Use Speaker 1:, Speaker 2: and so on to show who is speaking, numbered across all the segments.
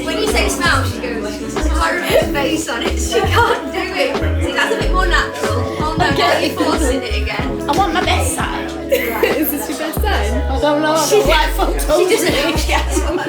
Speaker 1: When you say smell, she goes, horrible face on it, she can't do it. See, that's a bit more natural. Oh no, now you're forcing it again.
Speaker 2: I want my best side.
Speaker 3: Is this your best side?
Speaker 2: I don't know.
Speaker 1: She doesn't know she has one.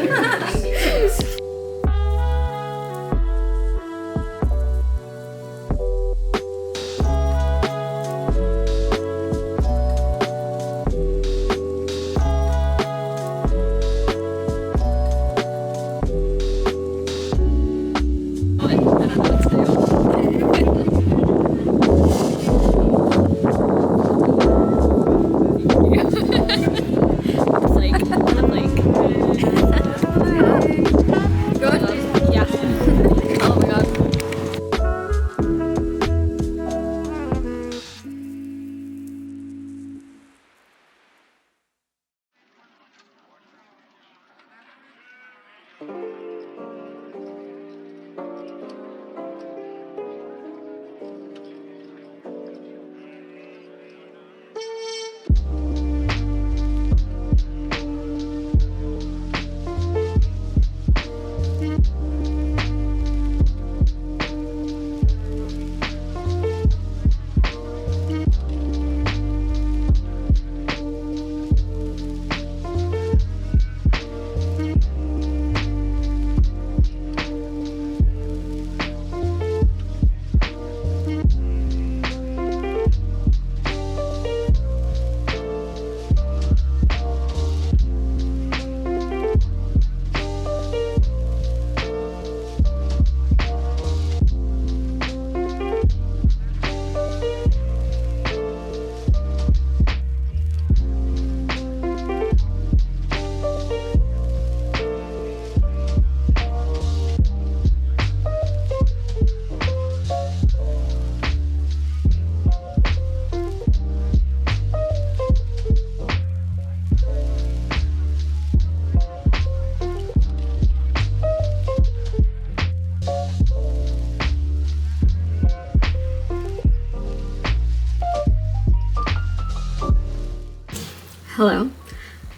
Speaker 3: Hello.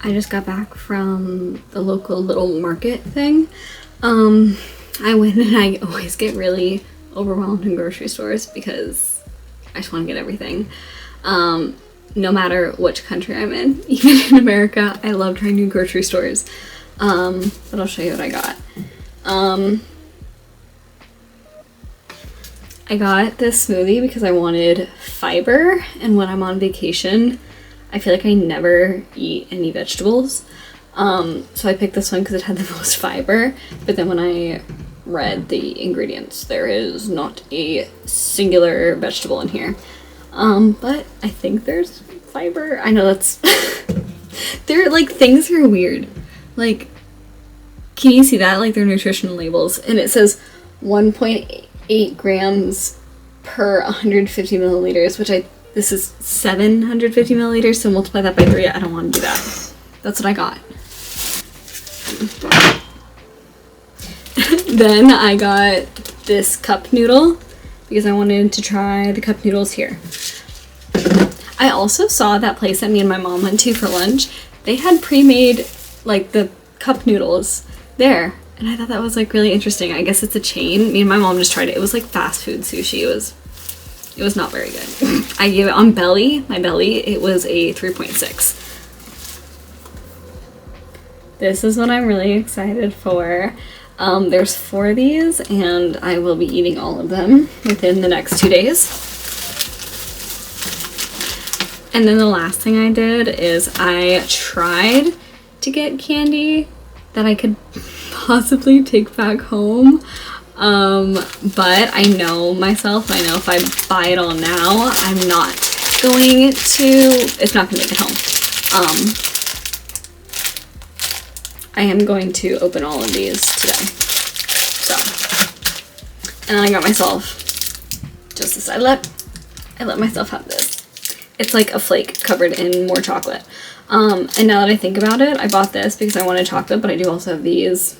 Speaker 3: I just got back from the local little market thing. I went and I always get really overwhelmed in grocery stores because I just want to get everything. No matter which country I'm in, even in America, I love trying new grocery stores. But I'll show you what I got. I got this smoothie because I wanted fiber, and when I'm on vacation, I feel like I never eat any vegetables. So I picked this one because it had the most fiber, but then when I read the ingredients, there is not a singular vegetable in here. But I think there's fiber. I know that's... they're like, things are weird. Like, can you see that? Like, they're nutritional labels, and it says 1.8 grams per 150 milliliters, which this is 750 milliliters, so multiply that by 3. I don't want to do that. That's what I got. Then I got this cup noodle because I wanted to try the cup noodles here. I also saw that place that me and my mom went to for lunch. They had pre-made, like, the cup noodles there, and I thought that was, like, really interesting. I guess it's a chain. Me and my mom just tried it. It was like fast food sushi. It was not very good. I gave it on my belly, it was a 3.6. This is what I'm really excited for. There's 4 of these, and I will be eating all of them within the next 2 days. And then the last thing I did is I tried to get candy that I could possibly take back home. But I know myself. I know if I buy it all now, I'm not going to, it's not gonna make it home. I am going to open all of these today. So, and then I got myself just this. I let myself have this. It's like a flake covered in more chocolate. And now that I think about it, I bought this because I wanted chocolate, but I do also have these.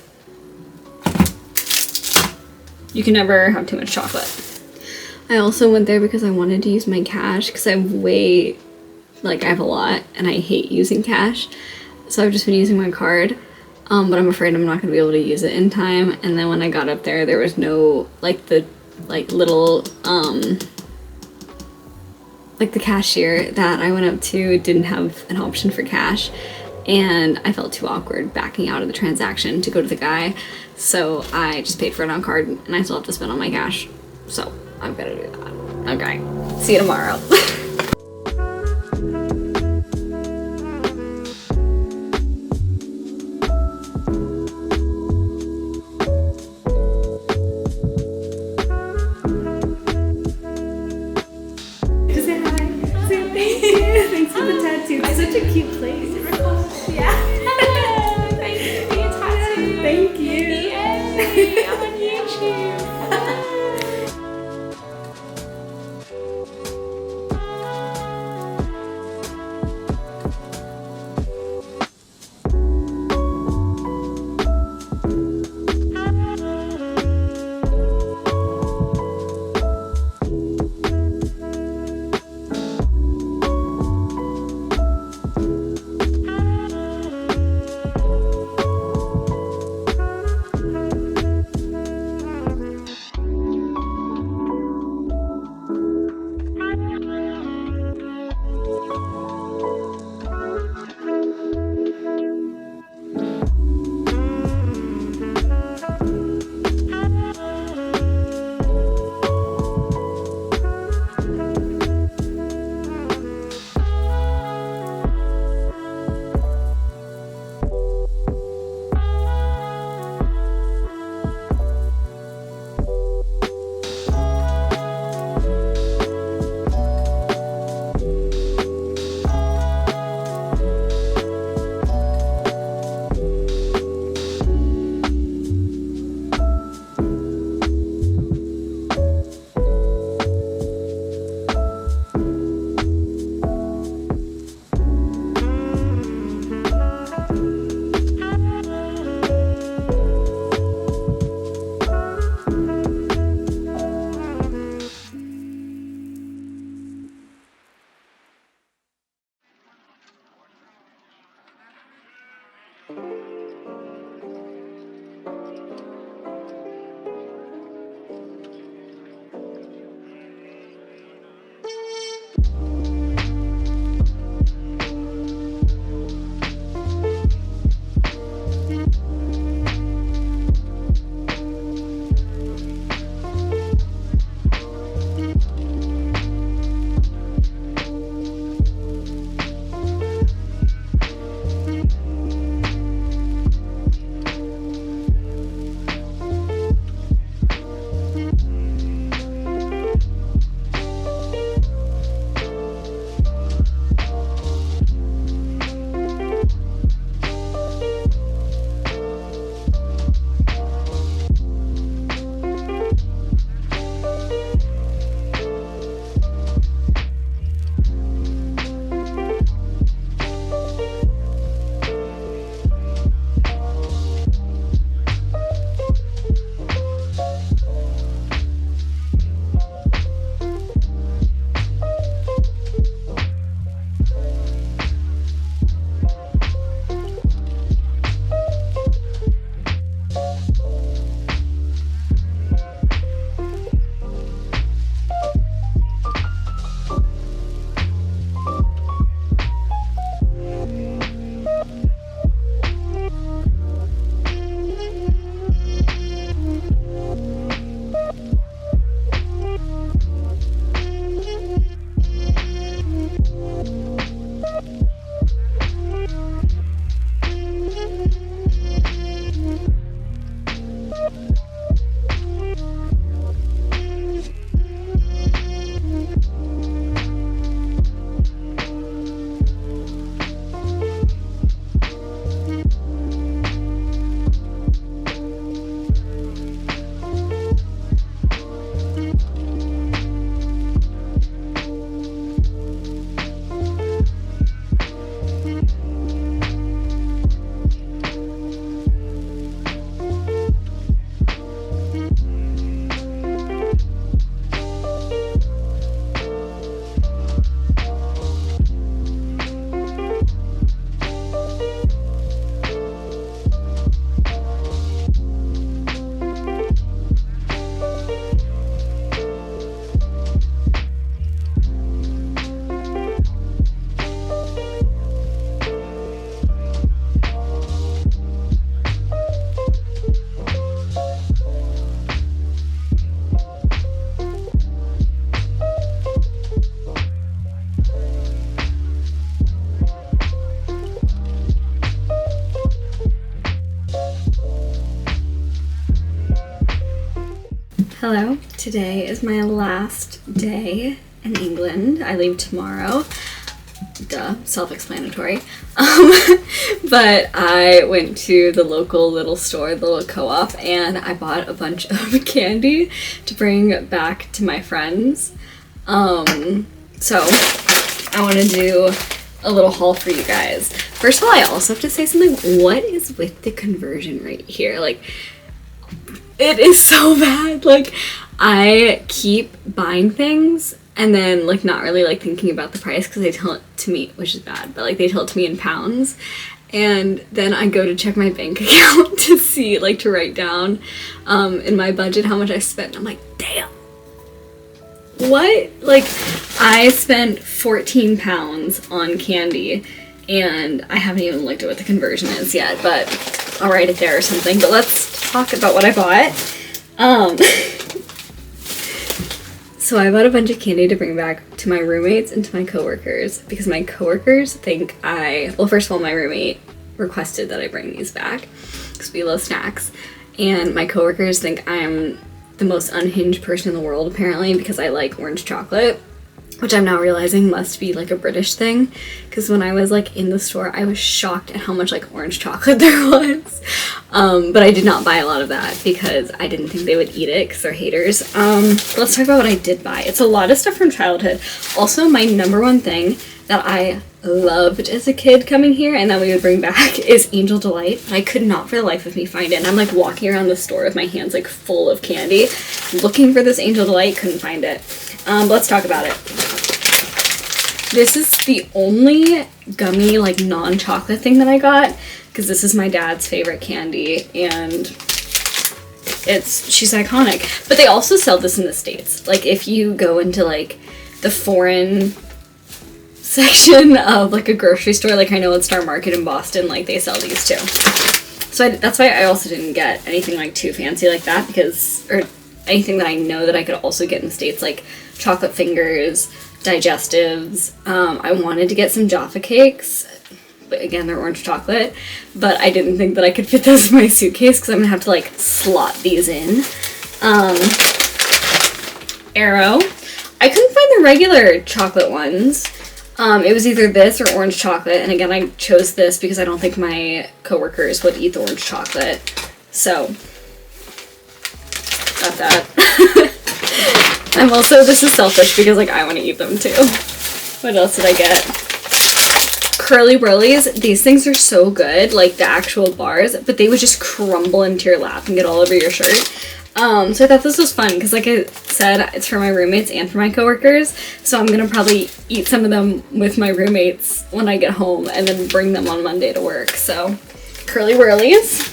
Speaker 3: You can never have too much chocolate. I also went there because I wanted to use my cash because I have a lot and I hate using cash. So I've just been using my card, but I'm afraid I'm not gonna be able to use it in time. And then when I got up there, there was no, the cashier that I went up to didn't have an option for cash. And I felt too awkward backing out of the transaction to go to the guy. So I just paid for it on card and I still have to spend on my cash. So I'm gonna do that. Okay, see you tomorrow.
Speaker 2: Say hi. Say thank you. Thanks for the tattoo. It's such a cute place. Yeah.
Speaker 4: Thank you for your tattoo.
Speaker 2: Thank you.
Speaker 4: Yay, I'm on YouTube.
Speaker 3: Hello. Today is my last day in England. I leave tomorrow. Duh, self-explanatory. But I went to the local little store, the little co-op, and I bought a bunch of candy to bring back to my friends. So I want to do a little haul for you guys. First of all, I also have to say something. What is with the conversion rate here? Like, it is so bad. Like, I keep buying things and then, like, not really, like, thinking about the price because they tell it to me, which is bad, but, like, they tell it to me in pounds. And then I go to check my bank account to see, like, to write down in my budget how much I spent. And I'm like, damn. What? Like, I spent 14 pounds on candy and I haven't even looked at what the conversion is yet, but I'll write it there or something. But let's talk about what I bought. So I bought a bunch of candy to bring back to my roommates and to my coworkers because my coworkers think well, first of all, my roommate requested that I bring these back because we love snacks, and my coworkers think I'm the most unhinged person in the world apparently because I like orange chocolate, which I'm now realizing must be like a British thing because when I was like in the store I was shocked at how much like orange chocolate there was. But I did not buy a lot of that because I didn't think they would eat it because they're haters. Let's talk about what I did buy. It's a lot of stuff from childhood. Also, my number one thing that I loved as a kid coming here and that we would bring back is Angel Delight, but I could not for the life of me find it. And I'm like walking around the store with my hands like full of candy looking for this Angel Delight, couldn't find it. But let's talk about it. This is the only gummy like non-chocolate thing that I got because this is my dad's favorite candy and she's iconic. But they also sell this in the States. Like if you go into like the foreign section of like a grocery store, like I know at Star Market in Boston, like they sell these too. So that's why I also didn't get anything like too fancy like that or anything that I know that I could also get in the States, like chocolate fingers, digestives. I wanted to get some Jaffa cakes, but again, they're orange chocolate, but I didn't think that I could fit those in my suitcase because I'm gonna have to like slot these in. Arrow. I couldn't find the regular chocolate ones. It was either this or orange chocolate, and again, I chose this because I don't think my coworkers would eat the orange chocolate. So, got that. This is selfish because like I want to eat them too. What else did I get? Curly Whirlies. These things are so good, like the actual bars, but they would just crumble into your lap and get all over your shirt. So I thought this was fun because like I said, it's for my roommates and for my coworkers. So I'm gonna probably eat some of them with my roommates when I get home and then bring them on Monday to work. So Curly Whirlies.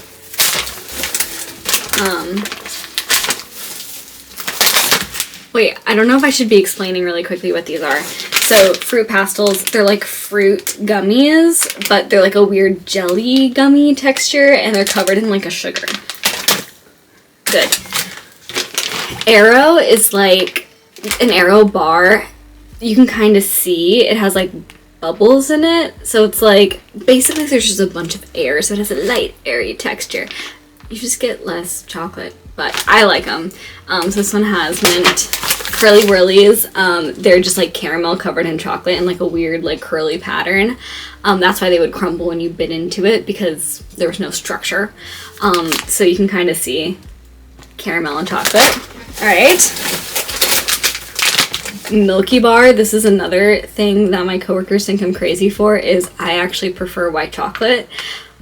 Speaker 3: Wait, I don't know if I should be explaining really quickly what these are. So, fruit pastels, they're like fruit gummies, but they're like a weird jelly gummy texture, and they're covered in like a sugar. Good. Arrow is like an Arrow bar. You can kind of see it has like bubbles in it. So it's like, basically there's just a bunch of air, so it has a light, airy texture. You just get less chocolate, but I like them. So this one has mint. Curly Whirlies, they're just like caramel covered in chocolate and like a weird like curly pattern. That's why they would crumble when you bit into it because there was no structure. So you can kind of see caramel and chocolate. All right. Milky Bar, this is another thing that my coworkers think I'm crazy for, is I actually prefer white chocolate.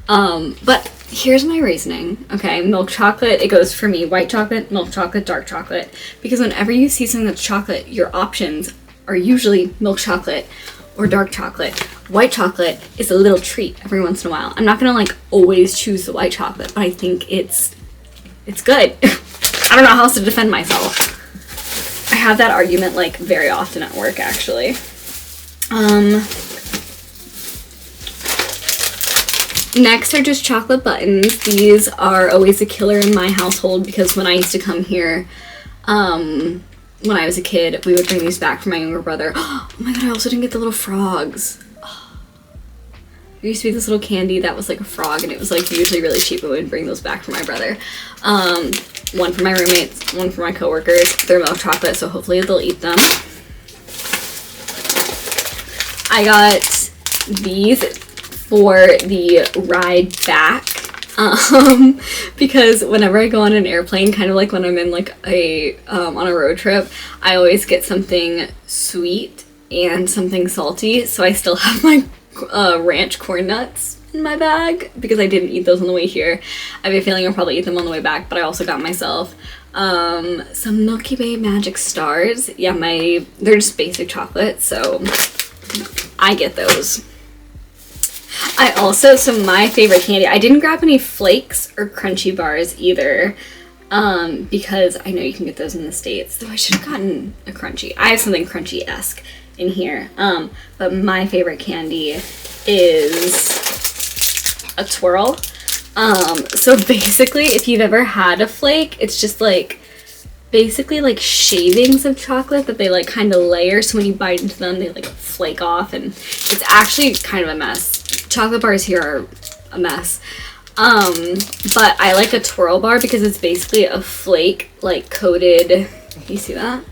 Speaker 3: But here's my reasoning. Okay, milk chocolate, it goes for me white chocolate, milk chocolate, dark chocolate. Because whenever you see something that's chocolate, your options are usually milk chocolate or dark chocolate. White chocolate is a little treat every once in a while. I'm not gonna like always choose the white chocolate, but I think it's good. I don't know how else to defend myself. I have that argument like very often at work actually. Next are just chocolate buttons. These are always a killer in my household because when I used to come here, when I was a kid, we would bring these back for my younger brother. Oh my god, I also didn't get the little frogs. There used to be this little candy that was like a frog, and it was like usually really cheap, and we'd bring those back for my brother. One for my roommates, one for my coworkers. They're milk chocolate, so hopefully they'll eat them. I got these for the ride back, because whenever I go on an airplane, kind of like when I'm in like on a road trip, I always get something sweet and something salty, so I still have my ranch corn nuts in my bag because I didn't eat those on the way here. I have a feeling I'll probably eat them on the way back, but I also got myself some Milky Way Magic Stars. Yeah, they're just basic chocolate, so I get those. So my favorite candy, I didn't grab any flakes or crunchy bars either, because I know you can get those in the States, though I should have gotten a crunchy. I have something crunchy-esque in here, but my favorite candy is a twirl. So basically, if you've ever had a flake, it's just like basically like shavings of chocolate that they like kind of layer, so when you bite into them they like flake off, and it's actually kind of a mess. Chocolate bars here are a mess, but I like a twirl bar because it's basically a flake like coated, you see that?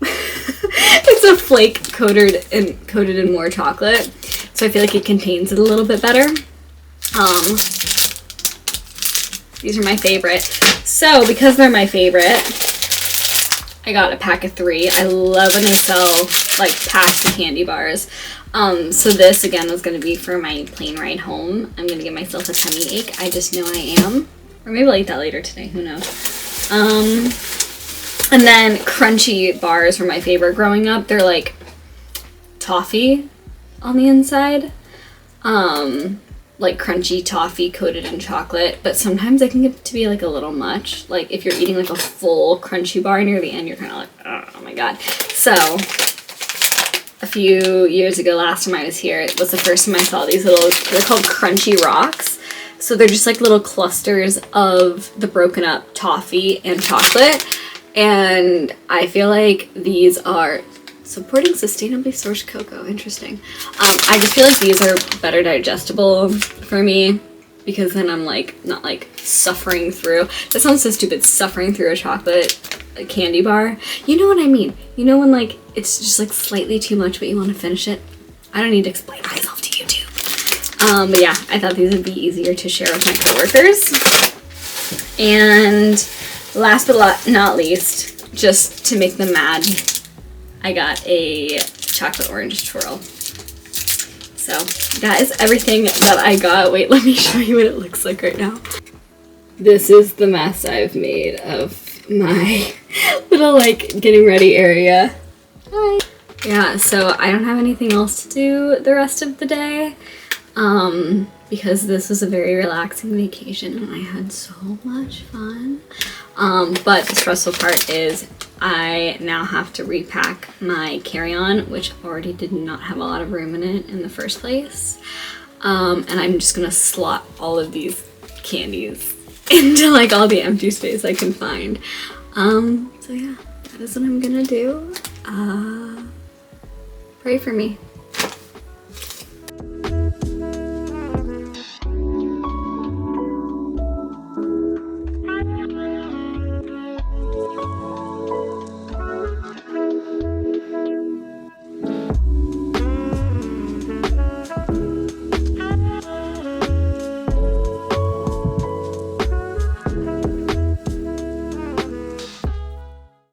Speaker 3: It's a flake coated in more chocolate, so I feel like it contains it a little bit better. These are my favorite. So because they're my favorite, I got a pack of 3. I love when they sell like packs of candy bars. So this again was going to be for my plane ride home. I'm going to give myself a tummy ache. I just know I am. Or maybe I'll eat that later today. Who knows? And then crunchy bars were my favorite growing up. They're like toffee on the inside. Like crunchy toffee coated in chocolate, but sometimes it can get to be like a little much. Like if you're eating like a full crunchy bar near the end, you're kind of like, oh my god. So a few years ago, last time I was here, it was the first time I saw these they're called Crunchy Rocks. So they're just like little clusters of the broken up toffee and chocolate. And I feel like these are supporting sustainably sourced cocoa. Interesting. I just feel like these are better digestible for me because then I'm like not like suffering through. That sounds so stupid, suffering through a candy bar. You know what I mean? You know when like it's just like slightly too much but you want to finish it? I don't need to explain myself to you too. But yeah, I thought these would be easier to share with my coworkers. And last but not least, just to make them mad, I got a chocolate orange twirl. So that is everything that I got. Wait, let me show you what it looks like right now. This is the mess I've made of my little like getting ready area. Hi. Yeah, so I don't have anything else to do the rest of the day, because this was a very relaxing vacation and I had so much fun. But the stressful part is I now have to repack my carry-on, which already did not have a lot of room in it in the first place. And I'm just gonna slot all of these candies into like all the empty space I can find. So yeah, that is what I'm gonna do. Pray for me.